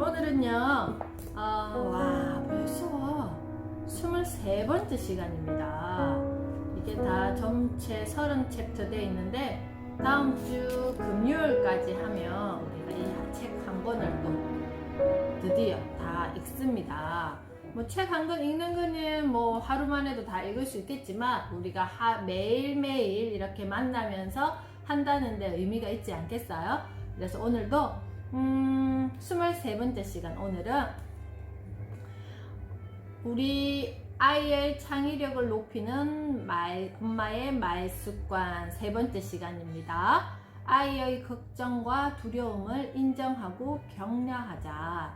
오늘은요, 와, 벌써 23번째 시간입니다. 이게 다 전체 30챕터 되어 있는데, 다음 주 금요일까지 하면 우리가 이 책 한 권을 또 드디어 다 읽습니다. 뭐 책 한 권 읽는 거는 뭐 하루만 해도 다 읽을 수 있겠지만, 우리가 매일매일 이렇게 만나면서 한다는 데 의미가 있지 않겠어요? 그래서 오늘도 23번째 시간, 오늘은 우리 아이의 창의력을 높이는 엄마의 말 습관 세 번째 시간입니다. 아이의 걱정과 두려움을 인정하고 격려하자.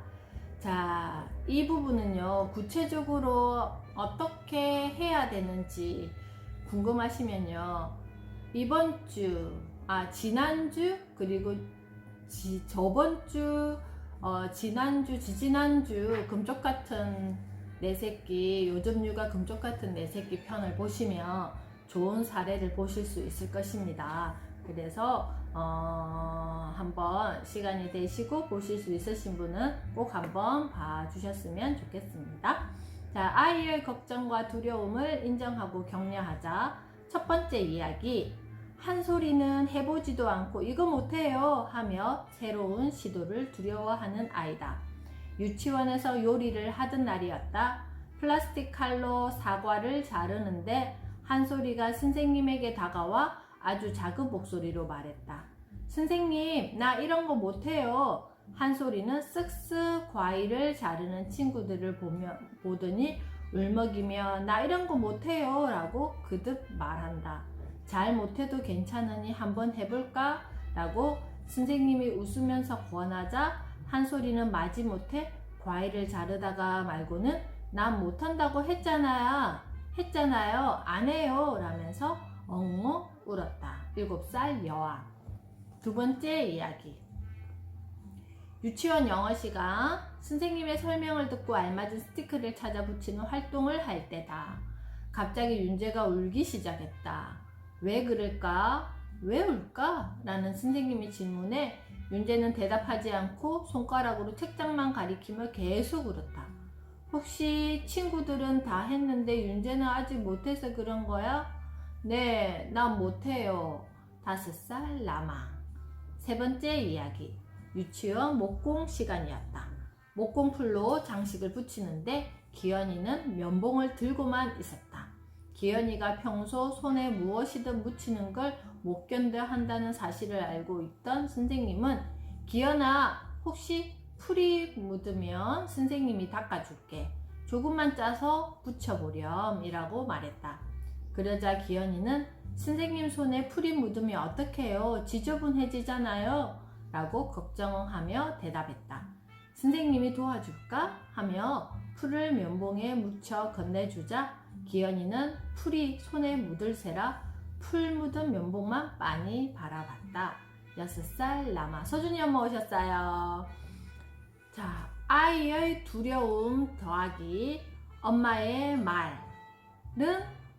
자, 이 부분은요, 구체적으로 어떻게 해야 되는지 궁금하시면요, 이번 주, 지난주, 그리고 저번주, 지난주, 지지난주 금쪽같은 내 새끼, 요즘 육아 금쪽같은 내 새끼 편을 보시면 좋은 사례를 보실 수 있을 것입니다. 그래서 한번 시간이 되시고 보실 수 있으신 분은 꼭 한번 봐주셨으면 좋겠습니다. 자, 아이의 걱정과 두려움을 인정하고 격려하자. 첫 번째 이야기, 한 소리는 해보지도 않고 이거 못해요 하며 새로운 시도를 두려워하는 아이다. 유치원에서 요리를 하던 날이었다. 플라스틱 칼로 사과를 자르는데 한소리가 선생님에게 다가와 아주 작은 목소리로 말했다. 선생님, 나 이런 거 못해요. 한소리는 쓱쓱 과일을 자르는 친구들을 보더니 울먹이며 나 이런 거 못해요 라고 그득 말한다. 잘 못해도 괜찮으니 한번 해볼까? 라고 선생님이 웃으면서 권하자 한소리는 마지못해 과일을 자르다가 말고는 난 못한다고 했잖아요 안 해요 라면서 엉엉 울었다. 7살 여아. 두 번째 이야기, 유치원 영어 시간, 선생님의 설명을 듣고 알맞은 스티커를 찾아 붙이는 활동을 할 때다. 갑자기 윤재가 울기 시작했다. 왜 그럴까? 왜 울까? 라는 선생님의 질문에 윤재는 대답하지 않고 손가락으로 책장만 가리키며 계속 울었다. 혹시 친구들은 다 했는데 윤재는 아직 못해서 그런 거야? 네, 난 못해요. 5살 라마. 세 번째 이야기, 유치원 목공 시간이었다. 목공풀로 장식을 붙이는데 기현이는 면봉을 들고만 있었다. 기현이가 평소 손에 무엇이든 묻히는 걸 못 견뎌 한다는 사실을 알고 있던 선생님은 기현아, 혹시 풀이 묻으면 선생님이 닦아줄게. 조금만 짜서 붙여보렴 이라고 말했다. 그러자 기현이는 선생님 손에 풀이 묻으면 어떡해요? 지저분해지잖아요 라고 걱정하며 대답했다. 선생님이 도와줄까? 하며 풀을 면봉에 묻혀 건네주자 기현이는 풀이 손에 묻을세라 풀 묻은 면봉만 많이 바라봤다. 6살 라마. 서준이 엄마 오셨어요. 자, 아이의 두려움 더하기 엄마의 말은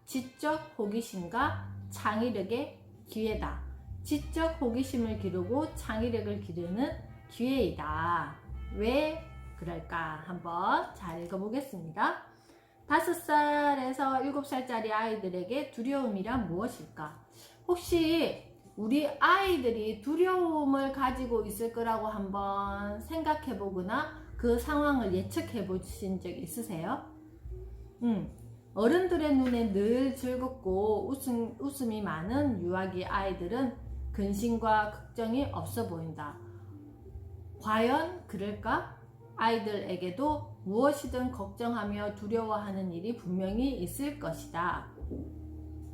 지적 호기심과 창의력의 기회다. 지적 호기심을 기르고 창의력을 기르는 기회이다. 왜 그럴까? 한번 잘 읽어보겠습니다. 5살에서 7살짜리 아이들에게 두려움이란 무엇일까? 혹시 우리 아이들이 두려움을 가지고 있을 거라고 한번 생각해 보거나 그 상황을 예측해 보신 적 있으세요? 어른들의 눈에 늘 즐겁고 웃음이 많은 유아기 아이들은 근심과 걱정이 없어 보인다. 과연 그럴까? 아이들에게도 무엇이든 걱정하며 두려워하는 일이 분명히 있을 것이다.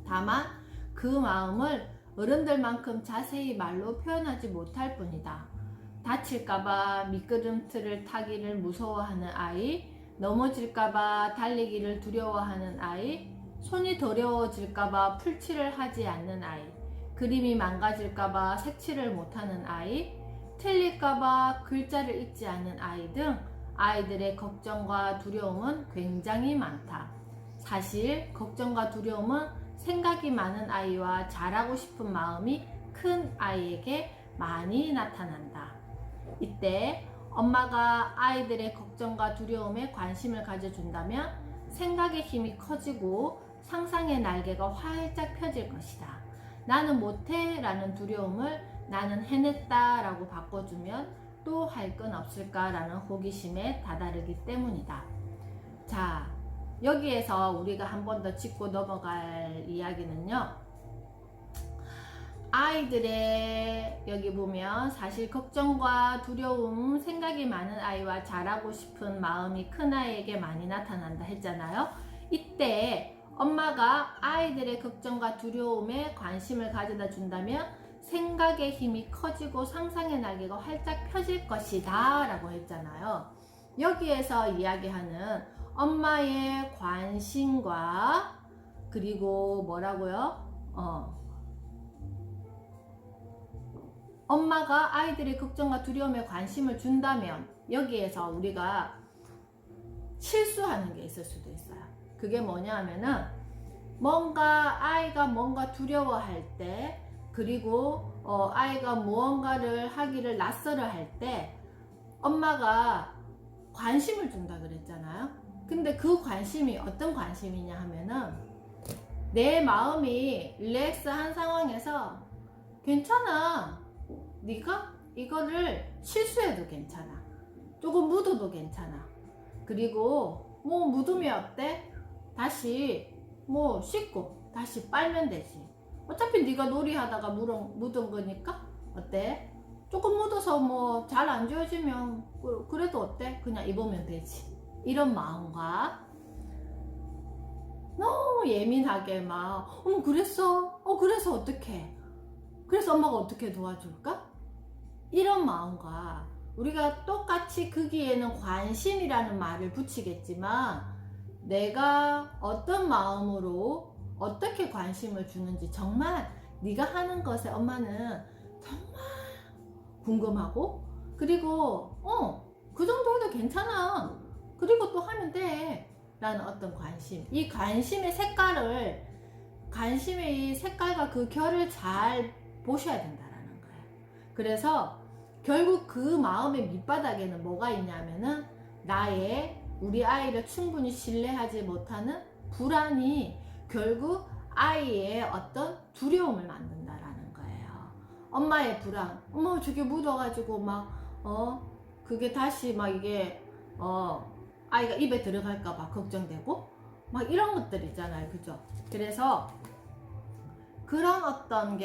다만 그 마음을 어른들만큼 자세히 말로 표현하지 못할 뿐이다. 다칠까봐 미끄럼틀을 타기를 무서워하는 아이, 넘어질까봐 달리기를 두려워하는 아이, 손이 더러워질까봐 풀칠을 하지 않는 아이, 그림이 망가질까봐 색칠을 못하는 아이, 틀릴까봐 글자를 읽지 않는 아이 등 아이들의 걱정과 두려움은 굉장히 많다. 사실 걱정과 두려움은 생각이 많은 아이와 잘하고 싶은 마음이 큰 아이에게 많이 나타난다. 이때 엄마가 아이들의 걱정과 두려움에 관심을 가져준다면 생각의 힘이 커지고 상상의 날개가 활짝 펴질 것이다. 나는 못해 라는 두려움을 나는 해냈다 라고 바꿔주면 또 할 건 없을까 라는 호기심에 다다르기 때문이다. 자, 여기에서 우리가 한 번 더 짚고 넘어갈 이야기는요, 아이들의 여기 보면 사실 걱정과 두려움, 생각이 많은 아이와 잘하고 싶은 마음이 큰 아이에게 많이 나타난다 했잖아요. 이때 엄마가 아이들의 걱정과 두려움에 관심을 가져다 준다면 생각의 힘이 커지고 상상의 날개가 활짝 펴질 것이다 라고 했잖아요. 여기에서 이야기하는 엄마의 관심과 그리고 뭐라고요? 엄마가 아이들의 걱정과 두려움에 관심을 준다면 여기에서 우리가 실수하는 게 있을 수도 있어요. 그게 뭐냐 하면은 아이가 뭔가 두려워할 때, 그리고 아이가 무언가를 하기를 낯설어 할 때 엄마가 관심을 준다 그랬잖아요. 근데 그 관심이 어떤 관심이냐 하면은 내 마음이 릴렉스한 상황에서 괜찮아, 네가 이거를 실수해도 괜찮아, 조금 묻어도 괜찮아, 그리고 뭐 묻으면 어때? 다시 뭐 씻고 다시 빨면 되지, 어차피 네가 놀이하다가 묻은 거니까 어때? 조금 묻어서 뭐 잘 안 지워지면 그래도 어때? 그냥 입으면 되지. 이런 마음과 너무 예민하게 막 그랬어? 그래서 어떡해? 그래서 엄마가 어떻게 도와줄까? 이런 마음과 우리가 똑같이 거기에는 관심이라는 말을 붙이겠지만 내가 어떤 마음으로 어떻게 관심을 주는지 정말 네가 하는 것에 엄마는 정말 궁금하고, 그리고 그 정도 해도 괜찮아, 그리고 또 하면 돼 라는 어떤 관심, 이 관심의 색깔과 그 결을 잘 보셔야 된다라는 거예요. 그래서 결국 그 마음의 밑바닥에는 뭐가 있냐면은 우리 아이를 충분히 신뢰하지 못하는 불안이 결국 아이의 어떤 두려움을 만든다라는 거예요. 엄마의 불안, 저게 묻어가지고 그게 다시 이게 아이가 입에 들어갈까봐 걱정되고 이런 것들 있잖아요, 그죠? 그래서 그런 어떤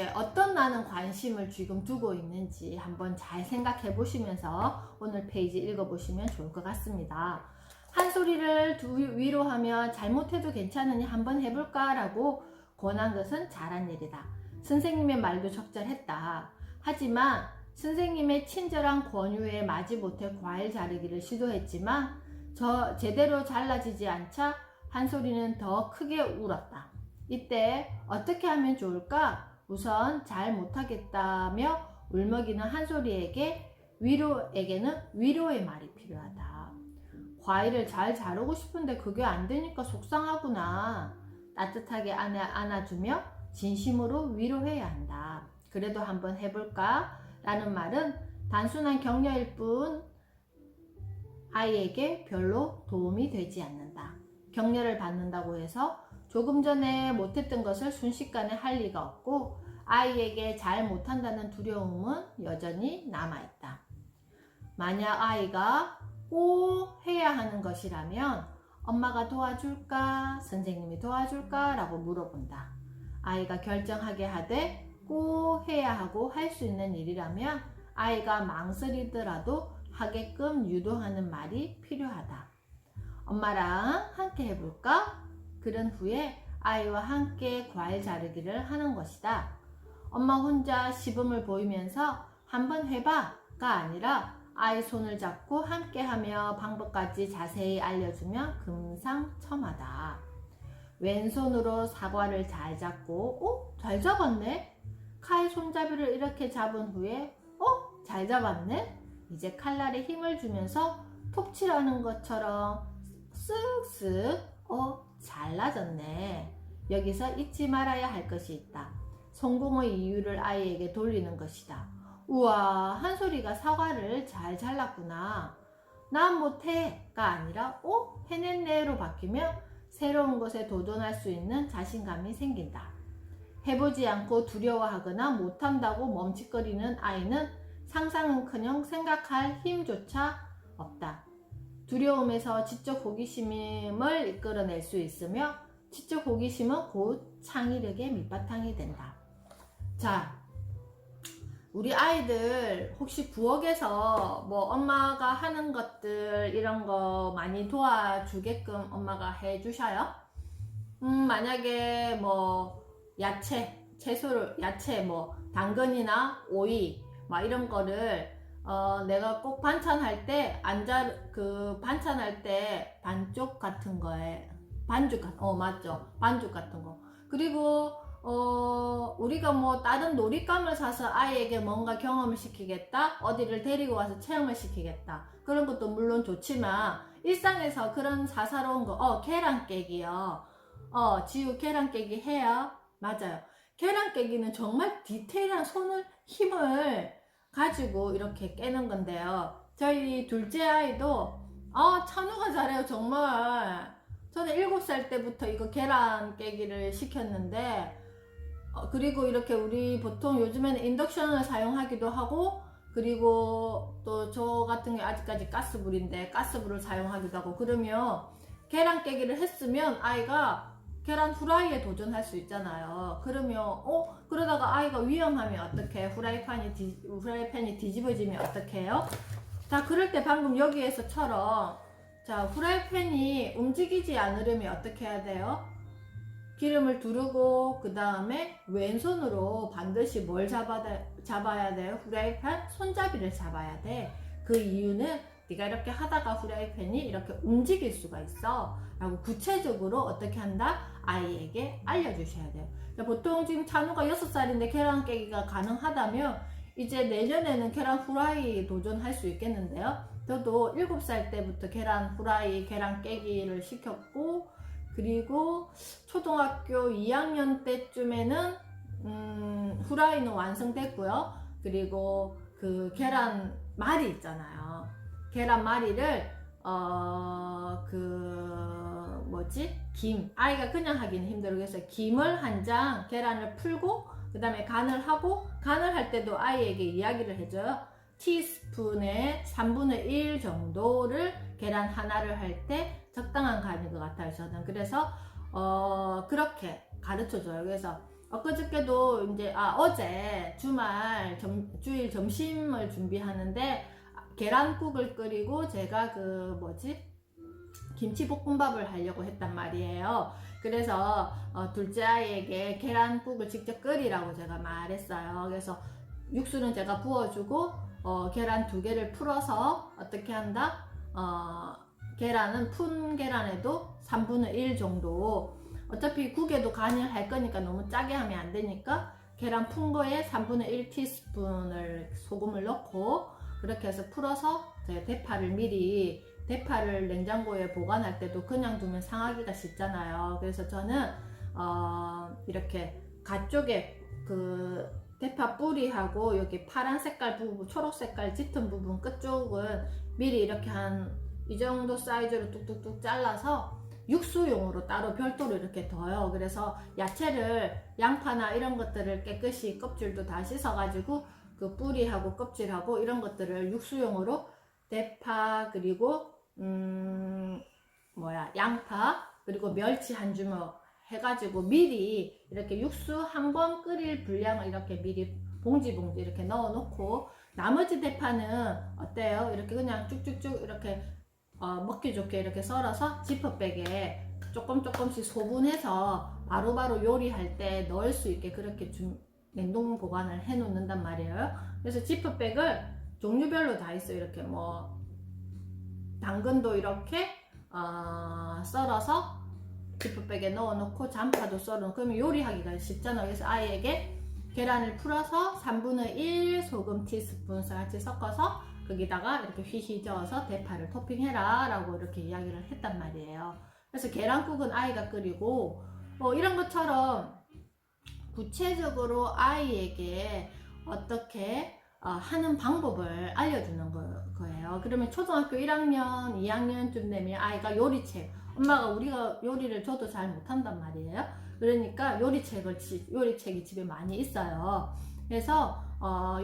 나는 관심을 지금 두고 있는지 한번 잘 생각해 보시면서 오늘 페이지 읽어보시면 좋을 것 같습니다. 한 소리를 위로하며 잘못해도 괜찮으니 한번 해볼까? 라고 권한 것은 잘한 일이다. 선생님의 말도 적절했다. 하지만 선생님의 친절한 권유에 마지 못해 과일 자르기를 시도했지만 제대로 잘라지지 않자 한 소리는 더 크게 울었다. 이때 어떻게 하면 좋을까? 우선 잘 못하겠다며 울먹이는 한소리에게는 위로의 말이 필요하다. 과일을 잘 자르고 싶은데 그게 안 되니까 속상하구나. 따뜻하게 안아주며 진심으로 위로해야 한다. 그래도 한번 해볼까? 라는 말은 단순한 격려일 뿐 아이에게 별로 도움이 되지 않는다. 격려를 받는다고 해서 조금 전에 못했던 것을 순식간에 할 리가 없고 아이에게 잘 못한다는 두려움은 여전히 남아있다. 만약 아이가 꼭 해야 하는 것이라면 엄마가 도와줄까? 선생님이 도와줄까? 라고 물어본다. 아이가 결정하게 하되 꼭 해야 하고 할 수 있는 일이라면 아이가 망설이더라도 하게끔 유도하는 말이 필요하다. 엄마랑 함께 해볼까? 그런 후에 아이와 함께 과일 자르기를 하는 것이다. 엄마 혼자 시범을 보이면서 한번 해봐가 아니라 아이 손을 잡고 함께하며 방법까지 자세히 알려주면 금상첨화다. 왼손으로 사과를 잘 잡고 잘 잡았네? 칼 손잡이를 이렇게 잡은 후에 잘 잡았네? 이제 칼날에 힘을 주면서 톡 칠하는 것처럼 쓱쓱 잘라졌네. 여기서 잊지 말아야 할 것이 있다. 성공의 이유를 아이에게 돌리는 것이다. 우와, 한솔이가 사과를 잘 잘랐구나. 난 못해가 아니라 해냈네로 바뀌며 새로운 것에 도전할 수 있는 자신감이 생긴다. 해보지 않고 두려워하거나 못한다고 멈칫거리는 아이는 상상은커녕 생각할 힘조차 없다. 두려움에서 지적 호기심을 이끌어낼 수 있으며 지적 호기심은 곧 창의력의 밑바탕이 된다. 자, 우리 아이들 혹시 부엌에서 뭐 엄마가 하는 것들 이런 거 많이 도와주게끔 엄마가 해주셔요? 만약에 뭐 채소를 야채 뭐 당근이나 오이 막 이런 거를 내가 꼭 반찬할 때 반찬할 때 반쪽 같은 거에 맞죠, 반죽 같은 거. 그리고 우리가 뭐 다른 놀잇감을 사서 아이에게 뭔가 경험을 시키겠다, 어디를 데리고 와서 체험을 시키겠다, 그런 것도 물론 좋지만 일상에서 그런 사사로운 거, 계란 깨기요. 지우 계란 깨기 해요? 맞아요. 계란 깨기는 정말 디테일한 힘을 가지고 이렇게 깨는 건데요. 저희 둘째 아이도 찬우가 잘해요. 정말 저는 7살 때부터 이거 계란 깨기를 시켰는데, 그리고 이렇게 우리 보통 요즘에는 인덕션을 사용하기도 하고, 그리고 또 저 같은 게 아직까지 가스불인데 가스불을 사용하기도 하고, 그러면 계란 깨기를 했으면 아이가 계란 후라이에 도전할 수 있잖아요. 그러면 그러다가 아이가 위험하면 어떡해? 후라이팬이 뒤집어지면 어떡해요? 자, 그럴 때 방금 여기에서처럼, 자, 후라이팬이 움직이지 않으려면 어떻게 해야 돼요? 기름을 두르고 그 다음에 왼손으로 반드시 뭘 잡아야 돼요? 후라이팬 손잡이를 잡아야 돼. 그 이유는 네가 이렇게 하다가 후라이팬이 이렇게 움직일 수가 있어 라고 구체적으로 어떻게 한다? 아이에게 알려주셔야 돼요. 보통 지금 찬우가 6살인데 계란 깨기가 가능하다면 이제 내년에는 계란 후라이 도전할 수 있겠는데요. 저도 7살 때부터 계란 후라이, 계란 깨기를 시켰고, 그리고 초등학교 2학년 때쯤에는 후라이는 완성됐고요. 그리고 그 계란말이 있잖아요. 계란말이를 김, 아이가 그냥 하기는 힘들어. 그래서 김을 한 장, 계란을 풀고 그 다음에 간을 하고, 간을 할 때도 아이에게 이야기를 해줘요. 티스푼의 3분의 1 정도를 계란 하나를 할 때 적당한 간인 것 같아요, 저는. 그래서 그렇게 가르쳐줘요. 그래서 엊그저께도 이제 어제 주일 점심을 준비하는데 계란국을 끓이고 제가 김치볶음밥을 하려고 했단 말이에요. 그래서 둘째 아이에게 계란국을 직접 끓이라고 제가 말했어요. 그래서 육수는 제가 부어주고 계란 2개를 풀어서 어떻게 한다? 계란은 푼 계란에도 3분의 1 정도, 어차피 국에도 간을 할 거니까 너무 짜게 하면 안 되니까 계란 푼 거에 3분의 1 티스푼을 소금을 넣고 그렇게 해서 풀어서 대파를 냉장고에 보관할 때도 그냥 두면 상하기가 쉽잖아요. 그래서 저는 이렇게 가쪽에 그 대파 뿌리하고 여기 파란 색깔 부분, 초록 색깔 짙은 부분 끝쪽은 미리 이렇게 한 이 정도 사이즈로 뚝뚝뚝 잘라서 육수용으로 따로 별도로 이렇게 둬요. 그래서 야채를, 양파나 이런 것들을 깨끗이 껍질도 다 씻어가지고 그 뿌리하고 껍질하고 이런 것들을 육수용으로 대파, 그리고 양파, 그리고 멸치 한 주먹 해가지고 미리 이렇게 육수 한 번 끓일 분량을 이렇게 미리 봉지 이렇게 넣어 놓고, 나머지 대파는 어때요? 이렇게 그냥 쭉쭉쭉 이렇게 먹기 좋게 이렇게 썰어서 지퍼백에 조금씩 소분해서 바로바로 요리할 때 넣을 수 있게 그렇게 냉동 보관을 해 놓는단 말이에요. 그래서 지퍼백을 종류별로 다 있어요. 이렇게 당근도 이렇게 썰어서 지퍼백에 넣어 놓고, 잠파도 썰어, 그러면 요리하기가 쉽잖아요. 그래서 아이에게 계란을 풀어서 3분의 1 소금 티스푼 같이 섞어서 거기다가 이렇게 휘휘 저어서 대파를 토핑해라 라고 이렇게 이야기를 했단 말이에요. 그래서 계란국은 아이가 끓이고, 이런 것처럼 구체적으로 아이에게 어떻게 하는 방법을 알려주는 거예요. 그러면 초등학교 1학년, 2학년쯤 되면 아이가 요리책, 엄마가 우리가 요리를 저도 잘 못한단 말이에요. 그러니까 요리책이 집에 많이 있어요. 그래서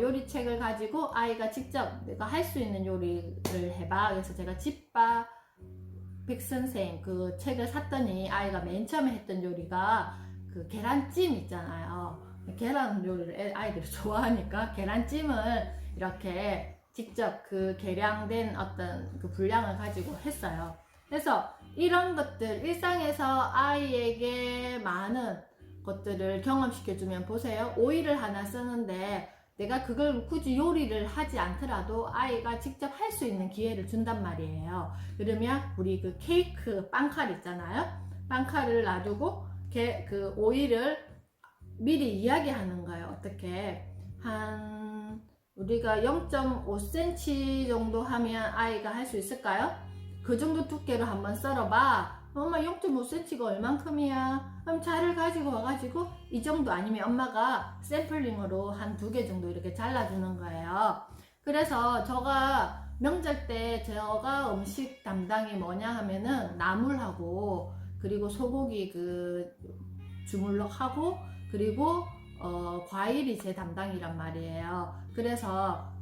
요리책을 가지고 아이가 직접 내가 할 수 있는 요리를 해봐. 그래서 제가 집밥 백선생 그 책을 샀더니 아이가 맨 처음에 했던 요리가 그 계란찜 있잖아요. 계란 요리를 아이들이 좋아하니까 계란찜을 이렇게 직접 그 계량된 어떤 그 분량을 가지고 했어요. 그래서 이런 것들 일상에서 아이에게 많은 것들을 경험시켜주면 보세요. 오이를 하나 쓰는데 내가 그걸 굳이 요리를 하지 않더라도 아이가 직접 할 수 있는 기회를 준단 말이에요. 그러면 우리 그 케이크 빵칼 있잖아요. 빵칼을 놔두고 그 오이를 미리 이야기하는 거예요. 어떻게 우리가 0.5cm 정도 하면 아이가 할 수 있을까요? 그 정도 두께로 한번 썰어봐. 엄마 0.5cm가 얼만큼이야? 그럼 자를 가지고 와가지고 이 정도 아니면 엄마가 샘플링으로 한 2개 정도 이렇게 잘라주는 거예요. 그래서 제가 명절 때 제가 음식 담당이 뭐냐 하면은 나물하고 그리고 소고기 그 주물럭하고 그리고 과일이 제 담당이란 말이에요. 그래서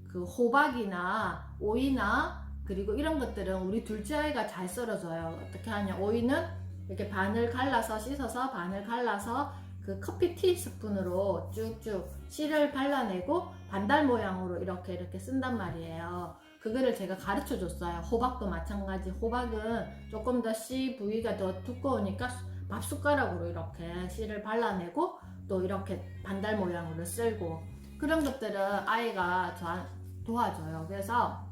그 호박이나 오이나 그리고 이런 것들은 우리 둘째 아이가 잘 썰어줘요. 어떻게 하냐, 오이는 이렇게 반을 갈라서 씻어서 반을 갈라서 그 커피 티 스푼으로 쭉쭉 씨를 발라내고 반달 모양으로 이렇게 쓴단 말이에요. 그거를 제가 가르쳐 줬어요. 호박도 마찬가지. 호박은 조금 더 씨 부위가 더 두꺼우니까 밥 숟가락으로 이렇게 씨를 발라내고 또 이렇게 반달 모양으로 쓸고 그런 것들은 아이가 저한테 도와줘요. 그래서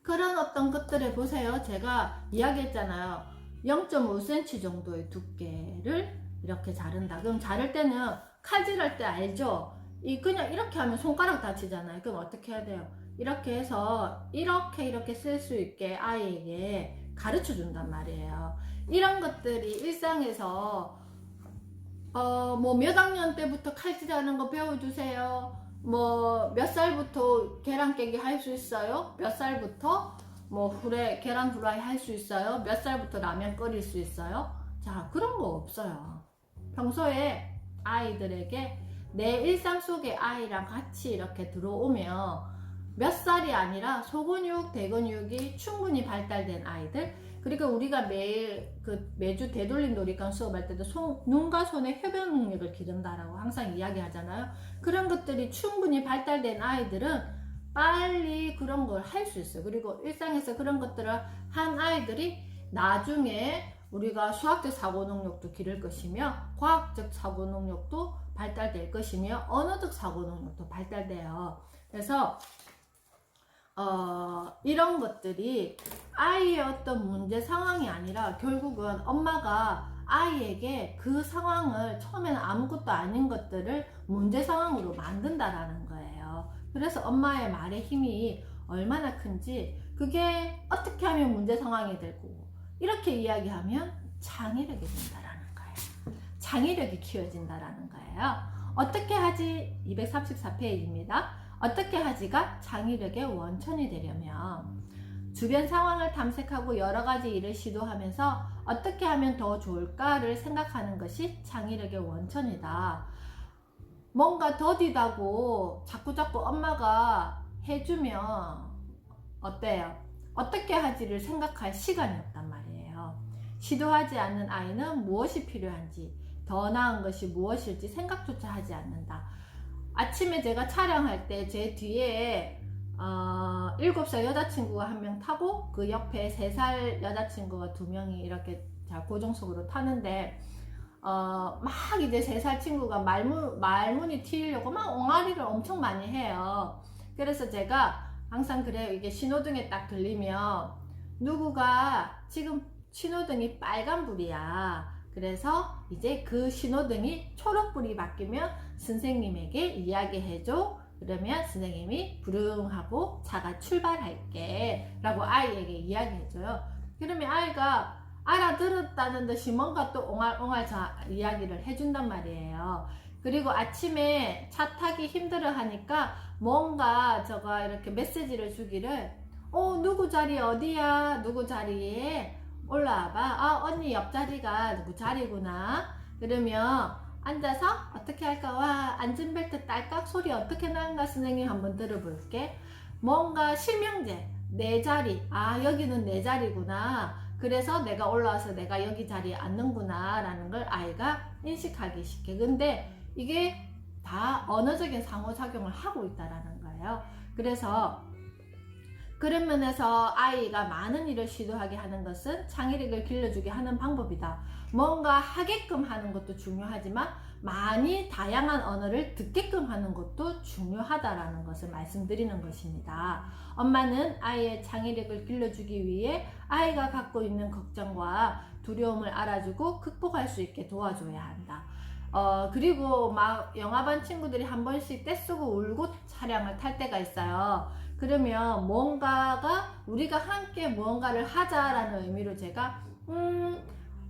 그런 어떤 것들을 보세요. 제가 이야기했잖아요. 0.5cm 정도의 두께를 이렇게 자른다. 그럼 자를 때는 칼질할 때 알죠? 그냥 이렇게 하면 손가락 다치잖아요. 그럼 어떻게 해야 돼요? 이렇게 해서 이렇게 쓸 수 있게 아이에게 가르쳐 준단 말이에요. 이런 것들이 일상에서 뭐 몇 학년 때부터 칼질하는 거 배워주세요. 뭐 몇 살부터 계란 깨기 할 수 있어요? 몇 살부터 뭐 계란 후라이 할 수 있어요? 몇 살부터 라면 끓일 수 있어요? 자, 그런 거 없어요. 평소에 아이들에게 내 일상 속에 아이랑 같이 이렇게 들어오면 몇 살이 아니라 소근육, 대근육이 충분히 발달된 아이들, 그리고 우리가 매주 되돌림 놀이감 수업할 때도 눈과 손의 협연 능력을 기른다라고 항상 이야기하잖아요. 그런 것들이 충분히 발달된 아이들은 빨리 그런 걸 할 수 있어요. 그리고 일상에서 그런 것들을 한 아이들이 나중에 우리가 수학적 사고 능력도 기를 것이며 과학적 사고 능력도 발달될 것이며 언어적 사고 능력도 발달돼요. 그래서 이런 것들이 아이의 어떤 문제 상황이 아니라 결국은 엄마가 아이에게 그 상황을 처음에는 아무것도 아닌 것들을 문제 상황으로 만든다라는 거예요. 그래서 엄마의 말의 힘이 얼마나 큰지, 그게 어떻게 하면 문제 상황이 되고 이렇게 이야기하면 창의력이 된다라는 거예요. 창의력이 키워진다라는 거예요. 어떻게 하지? 234페이지입니다. 어떻게 하지가 창의력의 원천이 되려면 주변 상황을 탐색하고 여러 가지 일을 시도하면서 어떻게 하면 더 좋을까를 생각하는 것이 창의력의 원천이다. 뭔가 더디다고 자꾸자꾸 엄마가 해주면 어때요? 어떻게 하지를 생각할 시간이 없단 말이에요. 시도하지 않는 아이는 무엇이 필요한지, 더 나은 것이 무엇일지 생각조차 하지 않는다. 아침에 제가 촬영할 때 제 뒤에 7살 여자친구가 1명 타고 그 옆에 3살 여자친구가 2명이 이렇게 고정석으로 타는데 막 이제 3살 친구가 말문이 튀려고 막 옹알이를 엄청 많이 해요. 그래서 제가 항상 그래요. 이게 신호등에 딱 들리면 누구가 지금 신호등이 빨간불이야. 그래서 이제 그 신호등이 초록불이 바뀌면 선생님에게 이야기해줘. 그러면 선생님이 부릉하고 차가 출발할게 라고 아이에게 이야기해줘요. 그러면 아이가 알아들었다는 듯이 뭔가 또 옹알옹알 이야기를 해준단 말이에요. 그리고 아침에 차 타기 힘들어 하니까 뭔가 저가 이렇게 메시지를 주기를, 누구 자리 어디야? 누구 자리에 올라와봐. 아, 언니 옆자리가 누구 자리구나. 그러면 앉아서 어떻게 할까? 와, 안전벨트 딸깍 소리 어떻게 나는가 선생님 한번 들어볼게. 뭔가 실명제, 내 자리. 아, 여기는 내 자리구나. 그래서 내가 올라와서 내가 여기 자리에 앉는구나 라는 걸 아이가 인식하기 쉽게. 근데 이게 다 언어적인 상호작용을 하고 있다라는 거예요. 그래서 그런 면에서 아이가 많은 일을 시도하게 하는 것은 창의력을 길러주게 하는 방법이다. 뭔가 하게끔 하는 것도 중요하지만 많이 다양한 언어를 듣게끔 하는 것도 중요하다라는 것을 말씀드리는 것입니다. 엄마는 아이의 창의력을 길러주기 위해 아이가 갖고 있는 걱정과 두려움을 알아주고 극복할 수 있게 도와줘야 한다. 그리고 막 영화반 친구들이 한 번씩 떼쓰고 울고 차량을 탈 때가 있어요. 그러면 뭔가가 우리가 함께 무언가를 하자라는 의미로 제가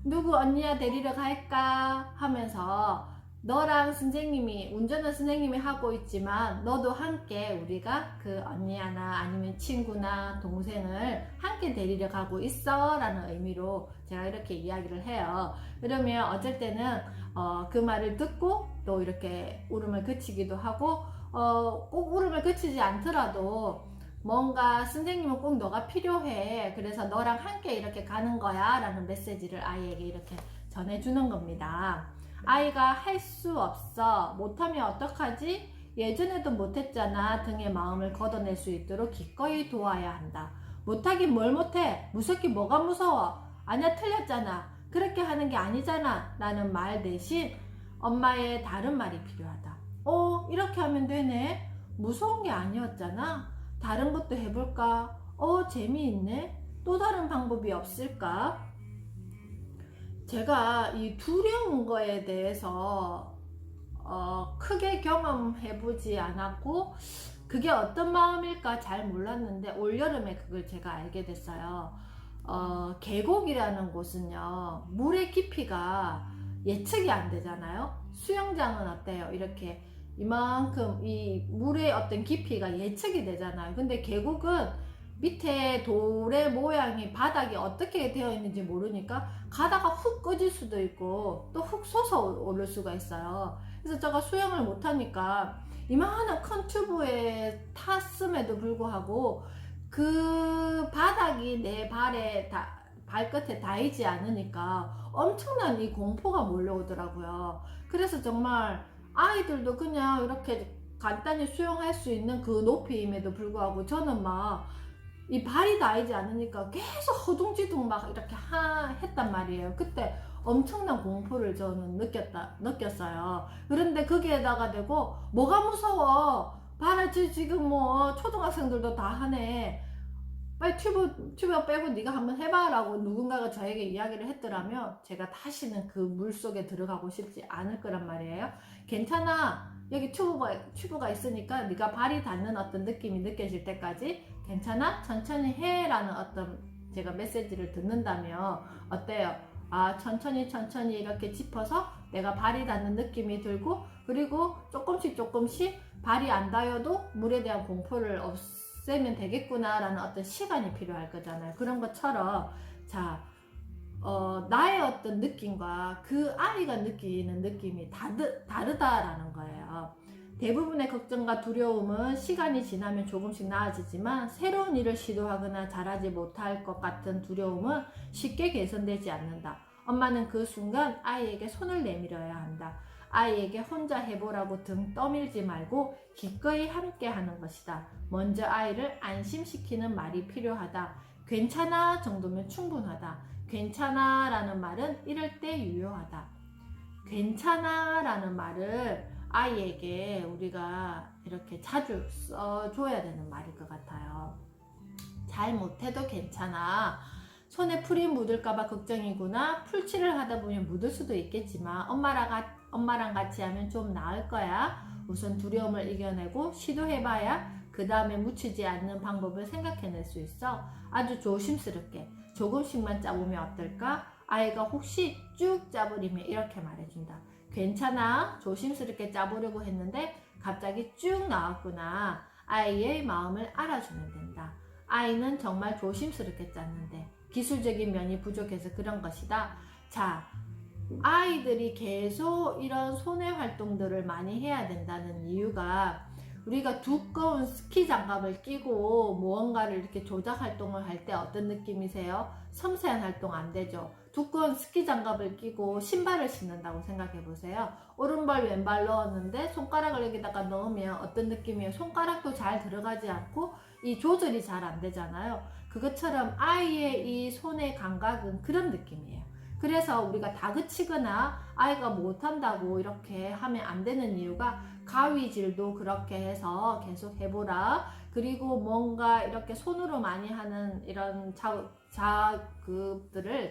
누구 언니야 데리러 갈까 하면서 너랑 선생님이 운전은 선생님이 하고 있지만 너도 함께 우리가 그 언니야나 아니면 친구나 동생을 함께 데리러 가고 있어 라는 의미로 제가 이렇게 이야기를 해요. 그러면 어쩔 때는 그 말을 듣고 또 이렇게 울음을 그치기도 하고 꼭 울음을 그치지 않더라도 뭔가 선생님은 꼭 너가 필요해. 그래서 너랑 함께 이렇게 가는 거야 라는 메시지를 아이에게 이렇게 전해주는 겁니다. 아이가 할 수 없어, 못하면 어떡하지? 예전에도 못했잖아 등의 마음을 걷어낼 수 있도록 기꺼이 도와야 한다. 못하긴 뭘 못해? 무섭긴 뭐가 무서워? 아니야, 틀렸잖아. 그렇게 하는 게 아니잖아 라는 말 대신 엄마의 다른 말이 필요하다. 이렇게 하면 되네. 무서운 게 아니었잖아. 다른 것도 해볼까? 재미있네. 또 다른 방법이 없을까? 제가 이 두려운 거에 대해서 크게 경험해보지 않았고 그게 어떤 마음일까 잘 몰랐는데 올여름에 그걸 제가 알게 됐어요. 계곡이라는 곳은요, 물의 깊이가 예측이 안 되잖아요. 수영장은 어때요? 이렇게 이만큼 이 물의 어떤 깊이가 예측이 되잖아요. 근데 계곡은 밑에 돌의 모양이 바닥이 어떻게 되어 있는지 모르니까 가다가 훅 꺼질 수도 있고 또 훅 솟아 오를 수가 있어요. 그래서 제가 수영을 못하니까 이만한 큰 튜브에 탔음에도 불구하고 그 바닥이 내 발끝에 닿이지 않으니까 엄청난 이 공포가 몰려오더라고요. 그래서 정말 아이들도 그냥 이렇게 간단히 수영할 수 있는 그 높이임에도 불구하고 저는 막 이 발이 닿이지 않으니까 계속 허둥지둥 막 이렇게 했단 말이에요. 그때 엄청난 공포를 저는 느꼈어요. 그런데 거기에다가 대고 뭐가 무서워? 봐라, 지금 뭐 초등학생들도 다 하네. 빨리 튜브 빼고 네가 한번 해봐라고 누군가가 저에게 이야기를 했더라면 제가 다시는 그 물속에 들어가고 싶지 않을 거란 말이에요. 괜찮아, 여기 튜브가 있으니까 네가 발이 닿는 어떤 느낌이 느껴질 때까지 괜찮아? 천천히 해 라는 어떤 제가 메시지를 듣는다면 어때요? 천천히 이렇게 짚어서 내가 발이 닿는 느낌이 들고 그리고 조금씩 발이 안 닿여도 물에 대한 공포를 없애면 되겠구나 라는 어떤 시간이 필요할 거잖아요. 그런 것처럼 나의 어떤 느낌과 그 아이가 느끼는 느낌이 다르다라는 거예요. 대부분의 걱정과 두려움은 시간이 지나면 조금씩 나아지지만 새로운 일을 시도하거나 잘하지 못할 것 같은 두려움은 쉽게 개선되지 않는다. 엄마는 그 순간 아이에게 손을 내밀어야 한다. 아이에게 혼자 해보라고 등 떠밀지 말고 기꺼이 함께 하는 것이다. 먼저 아이를 안심시키는 말이 필요하다. 괜찮아 정도면 충분하다. 괜찮아 라는 말은 이럴 때 유효하다. 괜찮아 라는 말을 아이에게 우리가 이렇게 자주 써줘야 되는 말일 것 같아요. 잘 못해도 괜찮아. 손에 풀이 묻을까봐 걱정이구나. 풀칠을 하다 보면 묻을 수도 있겠지만 엄마랑 같이 하면 좀 나을 거야. 우선 두려움을 이겨내고 시도해봐야 그 다음에 묻히지 않는 방법을 생각해낼 수 있어. 아주 조심스럽게 조금씩만 짜보면 어떨까? 아이가 혹시 쭉 짜버리면 이렇게 말해준다. 괜찮아, 조심스럽게 짜보려고 했는데 갑자기 쭉 나왔구나. 아이의 마음을 알아주면 된다. 아이는 정말 조심스럽게 짰는데 기술적인 면이 부족해서 그런 것이다. 자, 아이들이 계속 이런 손의 활동들을 많이 해야 된다는 이유가, 우리가 두꺼운 스키 장갑을 끼고 무언가를 이렇게 조작 활동을 할 때 어떤 느낌이세요? 섬세한 활동 안 되죠. 두꺼운 스키 장갑을 끼고 신발을 신는다고 생각해 보세요. 오른발 왼발 넣었는데 손가락을 여기다가 넣으면 어떤 느낌이에요? 손가락도 잘 들어가지 않고 이 조절이 잘 안 되잖아요. 그것처럼 아이의 이 손의 감각은 그런 느낌이에요. 그래서 우리가 다그치거나 아이가 못한다고 이렇게 하면 안 되는 이유가, 가위질도 그렇게 해서 계속 해보라. 그리고 뭔가 이렇게 손으로 많이 하는 이런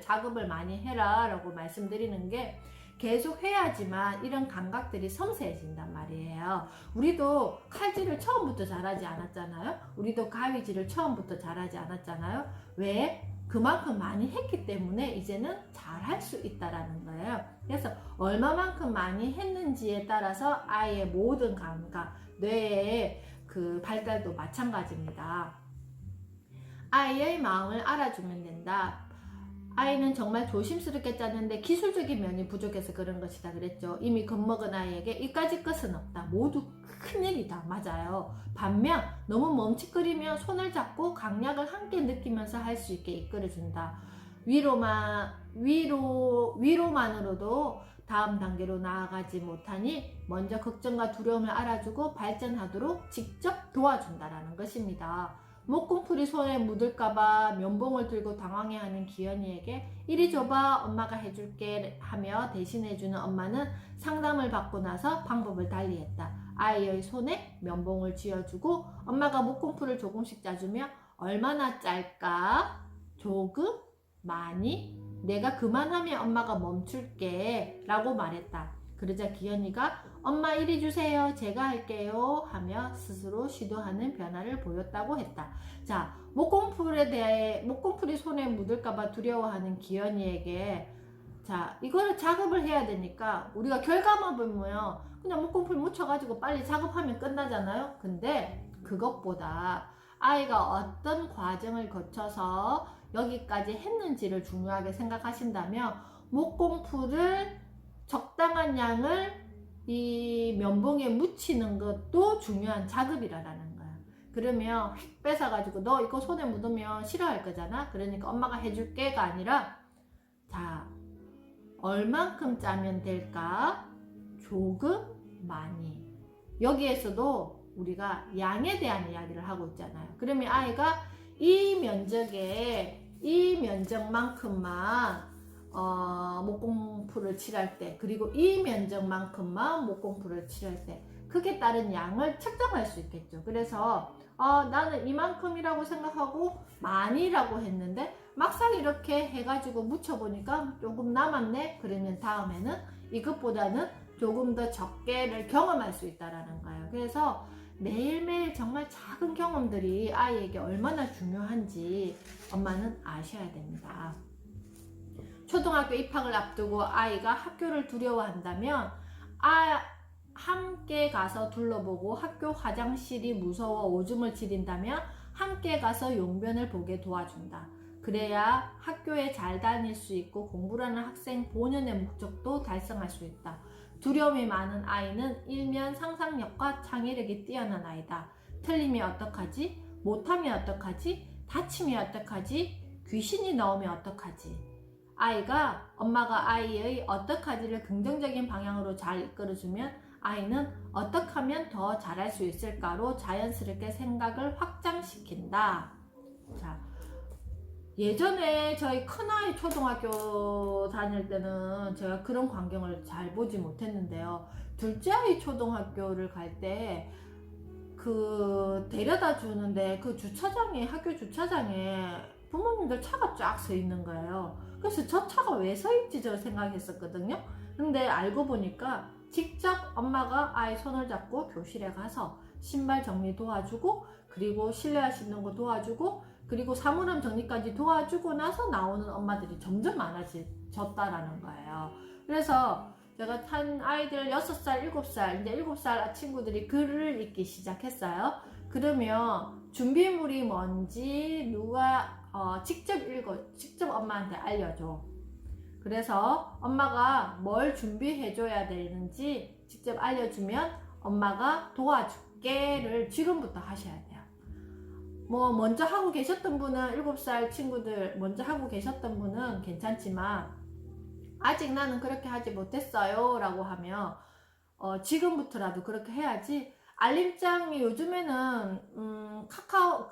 작업을 많이 해라 라고 말씀드리는 게, 계속 해야지만 이런 감각들이 섬세해진단 말이에요. 우리도 칼질을 처음부터 잘하지 않았잖아요. 우리도 가위질을 처음부터 잘하지 않았잖아요. 왜? 그만큼 많이 했기 때문에 이제는 잘할 수 있다라는 거예요. 그래서 얼마만큼 많이 했는지에 따라서 아이의 모든 감각, 뇌의 그 발달도 마찬가지입니다. 아이의 마음을 알아주면 된다. 아이는 정말 조심스럽게 짰는데 기술적인 면이 부족해서 그런 것이다 그랬죠. 이미 겁먹은 아이에게 이까짓 것은 없다. 모두 큰일이다. 맞아요. 반면 너무 멈칫거리며 손을 잡고 강약을 함께 느끼면서 할 수 있게 이끌어준다. 위로만으로도 다음 단계로 나아가지 못하니 먼저 걱정과 두려움을 알아주고 발전하도록 직접 도와준다라는 것입니다. 목공풀이 손에 묻을까봐 면봉을 들고 당황해하는 기현이에게 이리 줘봐, 엄마가 해줄게 하며 대신해주는 엄마는 상담을 받고 나서 방법을 달리했다. 아이의 손에 면봉을 쥐어주고 엄마가 목공풀을 조금씩 짜주며 얼마나 짤까? 조금? 많이? 내가 그만하면 엄마가 멈출게 라고 말했다. 그러자 기현이가 엄마 이리 주세요, 제가 할게요 하며 스스로 시도하는 변화를 보였다고 했다. 자, 목공풀이 손에 묻을까봐 두려워하는 기현이에게, 자, 이거를 작업을 해야 되니까 우리가 결과만 보면 그냥 목공풀 묻혀가지고 빨리 작업하면 끝나잖아요. 근데 그것보다 아이가 어떤 과정을 거쳐서 여기까지 했는지를 중요하게 생각하신다면 목공풀을 적당한 양을 이 면봉에 묻히는 것도 중요한 작업이라는 거야. 그러면 휙 뺏어가지고 너 이거 손에 묻으면 싫어할 거잖아. 그러니까 엄마가 해줄게가 아니라, 자, 얼만큼 짜면 될까? 조금? 많이? 여기에서도 우리가 양에 대한 이야기를 하고 있잖아요. 그러면 아이가 이 면적만큼만 목공풀을 칠할 때, 그리고 이 면적만큼만 목공풀을 칠할 때, 그게 따른 양을 측정할 수 있겠죠. 그래서 나는 이만큼이라고 생각하고 많이라고 했는데 막상 이렇게 해가지고 묻혀보니까 조금 남았네. 그러면 다음에는 이것보다는 조금 더 적게를 경험할 수 있다라는 거예요. 그래서 매일매일 정말 작은 경험들이 아이에게 얼마나 중요한지 엄마는 아셔야 됩니다. 초등학교 입학을 앞두고 아이가 학교를 두려워한다면 함께 가서 둘러보고 학교 화장실이 무서워 오줌을 지린다면 함께 가서 용변을 보게 도와준다. 그래야 학교에 잘 다닐 수 있고 공부라는 학생 본연의 목적도 달성할 수 있다. 두려움이 많은 아이는 일면 상상력과 창의력이 뛰어난 아이다. 틀리면 어떡하지? 못하면 어떡하지? 다치면 어떡하지? 귀신이 나오면 어떡하지? 아이가 엄마가 아이의 어떡하지를 긍정적인 방향으로 잘 이끌어주면 아이는 어떻게 하면 더 잘할 수 있을까로 자연스럽게 생각을 확장시킨다. 자, 예전에 저희 큰아이 초등학교 다닐 때는 제가 그런 광경을 잘 보지 못했는데요. 둘째 아이 초등학교를 갈 때 그 데려다 주는데 그 주차장에, 학교 주차장에 부모님들 차가 쫙 서 있는 거예요. 그래서 저 차가 왜 서 있지 저 생각했었거든요. 근데 알고 보니까 직접 엄마가 아이 손을 잡고 교실에 가서 신발 정리 도와주고, 그리고 실내화 신는 거 도와주고, 그리고 사물함 정리까지 도와주고 나서 나오는 엄마들이 점점 많아졌다라는 거예요. 그래서 제가 한 아이들 6살, 7살, 이제 7살 친구들이 글을 읽기 시작했어요. 그러면 준비물이 뭔지 누가 직접 직접 엄마한테 알려줘. 그래서 엄마가 뭘 준비해줘야 되는지 직접 알려주면 엄마가 도와줄게를 지금부터 하셔야 돼요. 뭐 먼저 하고 계셨던 분은 7살 친구들 먼저 하고 계셨던 분은 괜찮지만 아직 나는 그렇게 하지 못했어요 라고 하면 지금부터라도 그렇게 해야지. 알림장이 요즘에는 카카오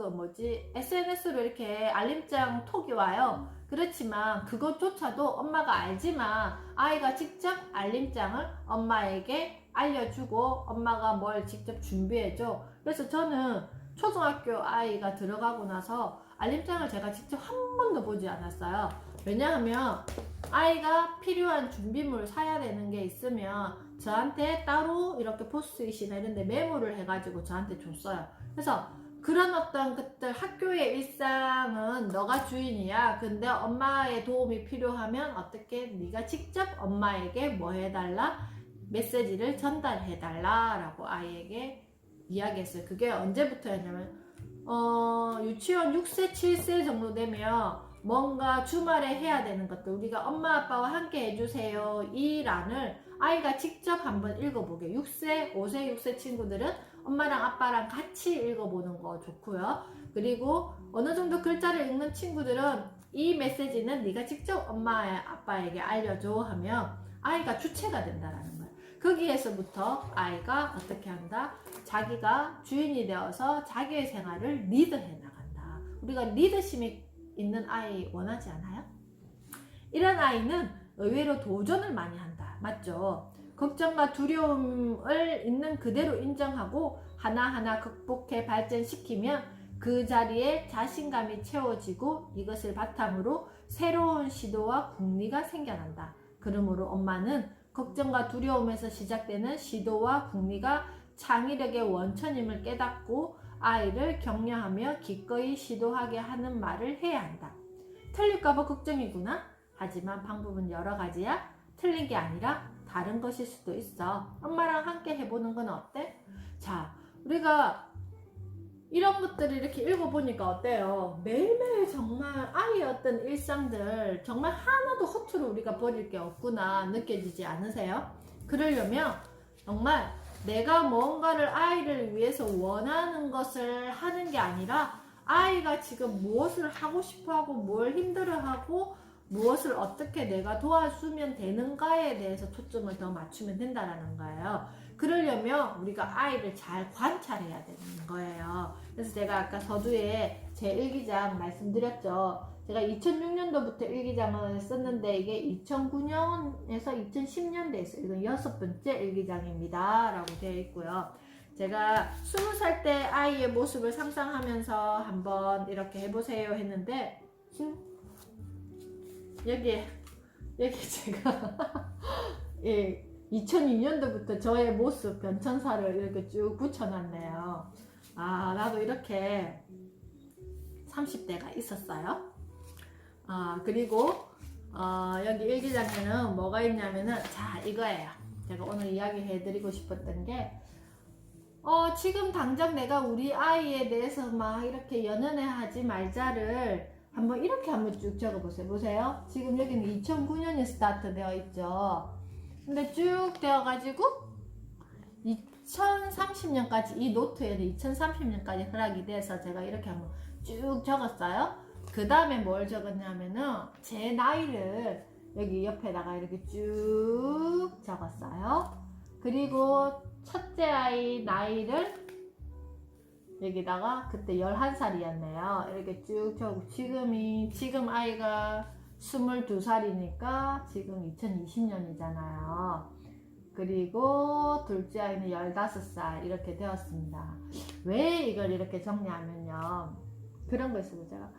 SNS로 이렇게 알림장 톡이 와요. 그렇지만 그것조차도 엄마가 알지만 아이가 직접 알림장을 엄마에게 알려주고 엄마가 뭘 직접 준비해줘. 그래서 저는 초등학교 아이가 들어가고 나서 알림장을 제가 직접 한 번도 보지 않았어요. 왜냐하면 아이가 필요한 준비물 사야 되는 게 있으면 저한테 따로 이렇게 포스트잇이나 이런 데 메모를 해가지고 저한테 줬어요. 그래서 그런 어떤 것들 학교의 일상은 너가 주인이야. 근데 엄마의 도움이 필요하면 어떻게 네가 직접 엄마에게 뭐 해달라? 메시지를 전달해달라 라고 아이에게 이야기했어요. 그게 언제부터였냐면 유치원 6세, 7세 정도 되면 뭔가 주말에 해야 되는 것들 우리가 엄마 아빠와 함께 해주세요 이 란을 아이가 직접 한번 읽어보게. 6세, 5세, 6세 친구들은 엄마랑 아빠랑 같이 읽어보는 거 좋고요. 그리고 어느 정도 글자를 읽는 친구들은 이 메시지는 네가 직접 엄마 아빠에게 알려줘 하면 아이가 주체가 된다라는 거예요. 거기에서부터 아이가 어떻게 한다? 자기가 주인이 되어서 자기의 생활을 리드해 나간다. 우리가 리더십이 있는 아이 원하지 않아요? 이런 아이는 의외로 도전을 많이 한다. 맞죠? 걱정과 두려움을 있는 그대로 인정하고 하나하나 극복해 발전시키면 그 자리에 자신감이 채워지고 이것을 바탕으로 새로운 시도와 궁리가 생겨난다. 그러므로 엄마는 걱정과 두려움에서 시작되는 시도와 궁리가 창의력의 원천임을 깨닫고 아이를 격려하며 기꺼이 시도하게 하는 말을 해야 한다. 틀릴까봐 걱정이구나. 하지만 방법은 여러 가지야. 틀린 게 아니라 다른 것일 수도 있어. 엄마랑 함께 해보는 건 어때? 자, 우리가 이런 것들을 이렇게 읽어보니까 어때요? 매일매일 정말 아이의 어떤 일상들 정말 하나도 허투루 우리가 버릴 게 없구나 느껴지지 않으세요? 그러려면 정말 내가 뭔가를 아이를 위해서 원하는 것을 하는 게 아니라 아이가 지금 무엇을 하고 싶어하고 뭘 힘들어하고 무엇을 어떻게 내가 도와주면 되는가에 대해서 초점을 더 맞추면 된다는 거예요. 그러려면 우리가 아이를 잘 관찰해야 되는 거예요. 그래서 제가 아까 서두에 제 일기장 말씀드렸죠. 제가 2006년도부터 일기장을 썼는데 이게 2009년에서 2010년도에 있어요. 이건 6번째 일기장입니다 라고 되어 있고요. 제가 20살 때 아이의 모습을 상상하면서 한번 이렇게 해보세요 했는데 여기 제가 예, 2002년도부터 저의 모습 변천사를 이렇게 쭉 붙여놨네요. 아, 나도 이렇게 30대가 있었어요. 그리고 여기 일기장에는 뭐가 있냐면은 자, 이거예요. 제가 오늘 이야기해드리고 싶었던 게 지금 당장 내가 우리 아이에 대해서 막 이렇게 연연해 하지 말자를 한번 쭉 적어보세요. 보세요. 지금 여기는 2009년이 스타트 되어 있죠. 근데 쭉 되어가지고 2030년까지 이 노트에는 2030년까지 허락이 돼서 제가 이렇게 한번 쭉 적었어요. 그 다음에 뭘 적었냐면은 제 나이를 여기 옆에다가 이렇게 쭉 적었어요. 그리고 첫째 아이 나이를 여기다가 그때 11살이었네요. 이렇게 쭉 적고 지금 아이가 22살이니까 지금 2020년이잖아요. 그리고 둘째 아이는 15살 이렇게 되었습니다. 왜 이걸 이렇게 정리하면요. 그런 거 있어요. 제가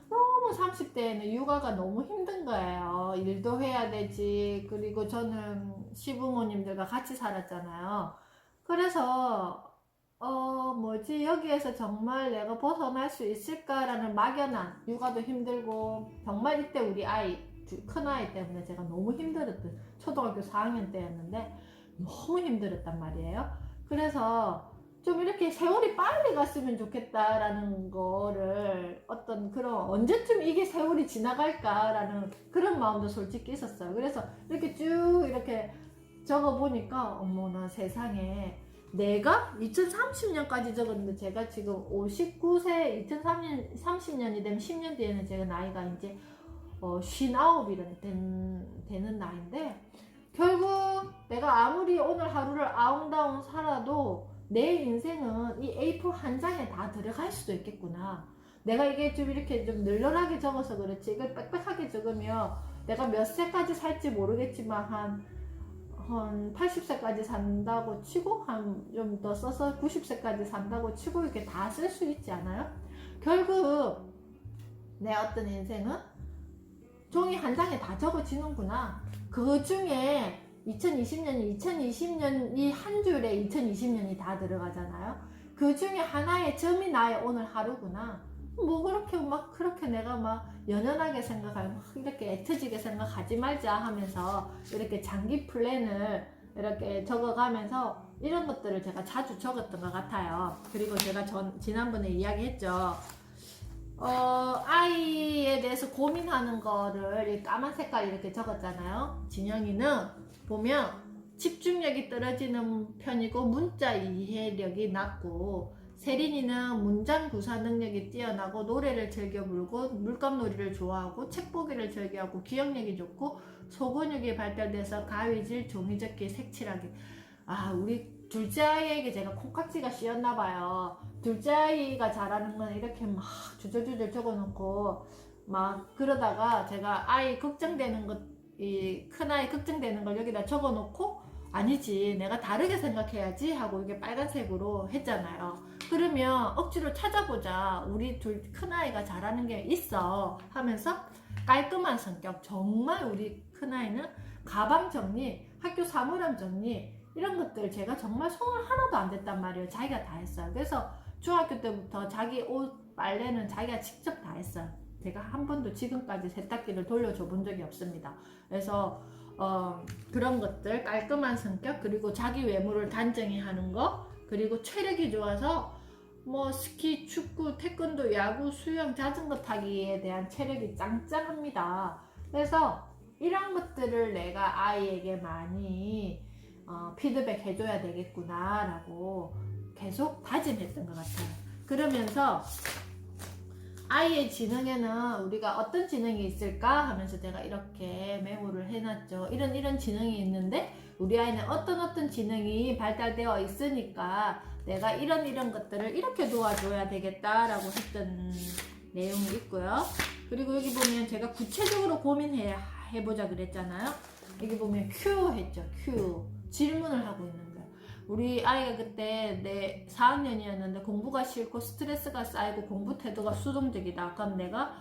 너무 30대에는 육아가 너무 힘든 거예요. 일도 해야 되지. 그리고 저는 시부모님들과 같이 살았잖아요. 그래서 여기에서 정말 내가 벗어날 수 있을까라는 막연한 육아도 힘들고 정말 이때 우리 아이 큰아이 때문에 제가 너무 힘들었던 초등학교 4학년 때였는데 너무 힘들었단 말이에요. 그래서 좀 이렇게 세월이 빨리 갔으면 좋겠다라는 거를 어떤 그런 언제쯤 이게 세월이 지나갈까라는 그런 마음도 솔직히 있었어요. 그래서 이렇게 쭉 이렇게 적어 보니까 어머나 세상에 내가 2030년까지 적었는데 제가 지금 59세 2030년이 되면 10년 뒤에는 제가 나이가 이제 59이런 되는 나이인데 결국 내가 아무리 오늘 하루를 아웅다웅 살아도 내 인생은 이 A4 한 장에 다 들어갈 수도 있겠구나. 내가 이게 좀 이렇게 좀 널널하게 적어서 그렇지 이걸 빽빽하게 적으면 내가 몇 세까지 살지 모르겠지만 한 80세까지 산다고 치고 한 좀 더 써서 90세까지 산다고 치고 이렇게 다 쓸 수 있지 않아요? 결국 내 어떤 인생은 종이 한 장에 다 적어지는구나. 그 중에 2020년 이 한 줄에 2020년이 다 들어가잖아요. 그 중에 하나의 점이 나의 오늘 하루구나. 뭐 그렇게 막 그렇게 내가 막 연연하게 생각하고 막 이렇게 애터지게 생각하지 말자 하면서 이렇게 장기 플랜을 이렇게 적어가면서 이런 것들을 제가 자주 적었던 것 같아요. 그리고 제가 지난번에 이야기했죠. 아이에 대해서 고민하는 거를 까만 색깔 이렇게 적었잖아요. 진영이는 보면 집중력이 떨어지는 편이고 문자 이해력이 낮고, 세린이는 문장 구사 능력이 뛰어나고 노래를 즐겨 부르고 물감놀이를 좋아하고 책 보기를 즐겨하고 기억력이 좋고 소근육이 발달돼서 가위질, 종이접기, 색칠하기. 우리 둘째 아이에게 제가 콩깍지가 씌었나봐요. 둘째 아이가 잘하는 건 이렇게 막 주저주저 적어놓고 막 그러다가 제가 아이 걱정되는 것, 이 큰아이 걱정되는 걸 여기다 적어놓고 아니지 내가 다르게 생각해야지 하고 이게 빨간색으로 했잖아요. 그러면 억지로 찾아보자, 우리 큰아이가 잘하는 게 있어 하면서 깔끔한 성격, 정말 우리 큰아이는 가방 정리, 학교 사물함 정리 이런 것들 제가 정말 손을 하나도 안 댔단 말이에요. 자기가 다 했어요. 그래서 중학교 때부터 자기 옷 빨래는 자기가 직접 다 했어요. 제가 한 번도 지금까지 세탁기를 돌려줘 본 적이 없습니다. 그래서 그런 것들, 깔끔한 성격, 그리고 자기 외모를 단정히 하는 거, 그리고 체력이 좋아서 뭐 스키, 축구, 태권도, 야구, 수영, 자전거 타기에 대한 체력이 짱짱합니다. 그래서 이런 것들을 내가 아이에게 많이 피드백 해줘야 되겠구나 라고 계속 다짐했던 것 같아요. 그러면서 아이의 지능에는 우리가 어떤 지능이 있을까 하면서 제가 이렇게 메모를 해놨죠. 이런 지능이 있는데 우리 아이는 어떤 지능이 발달되어 있으니까 내가 이런 것들을 이렇게 도와줘야 되겠다라고 했던 내용이 있고요. 그리고 여기 보면 제가 구체적으로 고민해보자 그랬잖아요. 여기 보면 Q 했죠. Q. 질문을 하고 있는 거예요. 우리 아이가 그때 내 4학년이었는데 공부가 싫고 스트레스가 쌓이고 공부 태도가 수동적이다. 그럼 내가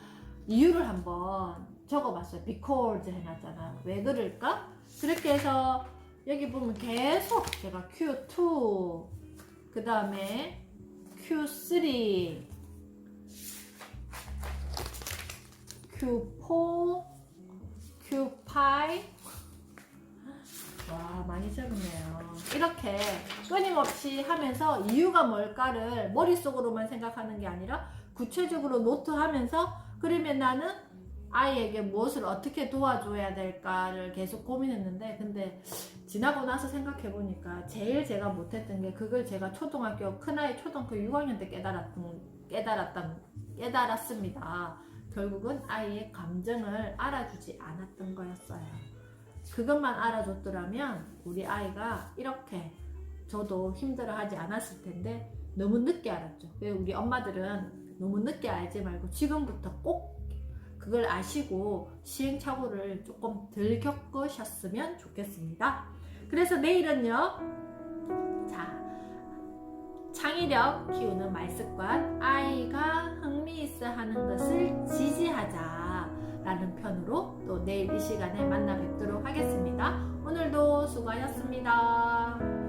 이유를 한번 적어봤어요. because 해놨잖아요. 왜 그럴까? 그렇게 해서 여기 보면 계속 제가 Q2, 그 다음에 Q3, Q4, Q5, 와 많이 적었네요. 이렇게 끊임없이 하면서 이유가 뭘까를 머릿속으로만 생각하는 게 아니라 구체적으로 노트하면서, 그러면 나는 아이에게 무엇을 어떻게 도와줘야 될까를 계속 고민했는데, 근데 지나고 나서 생각해보니까 제일 제가 못했던 게, 그걸 제가 큰아이 초등학교 6학년 때 깨달았습니다. 결국은 아이의 감정을 알아주지 않았던 거였어요. 그것만 알아줬더라면 우리 아이가 이렇게 저도 힘들어하지 않았을 텐데 너무 늦게 알았죠. 우리 엄마들은 너무 늦게 알지 말고 지금부터 꼭 그걸 아시고 시행착오를 조금 덜 겪으셨으면 좋겠습니다. 그래서 내일은요, 창의력 키우는 말습관, 아이가 흥미있어 하는 것을 지지하자 라는 편으로 또 내일 이 시간에 만나 뵙도록 하겠습니다. 오늘도 수고하셨습니다.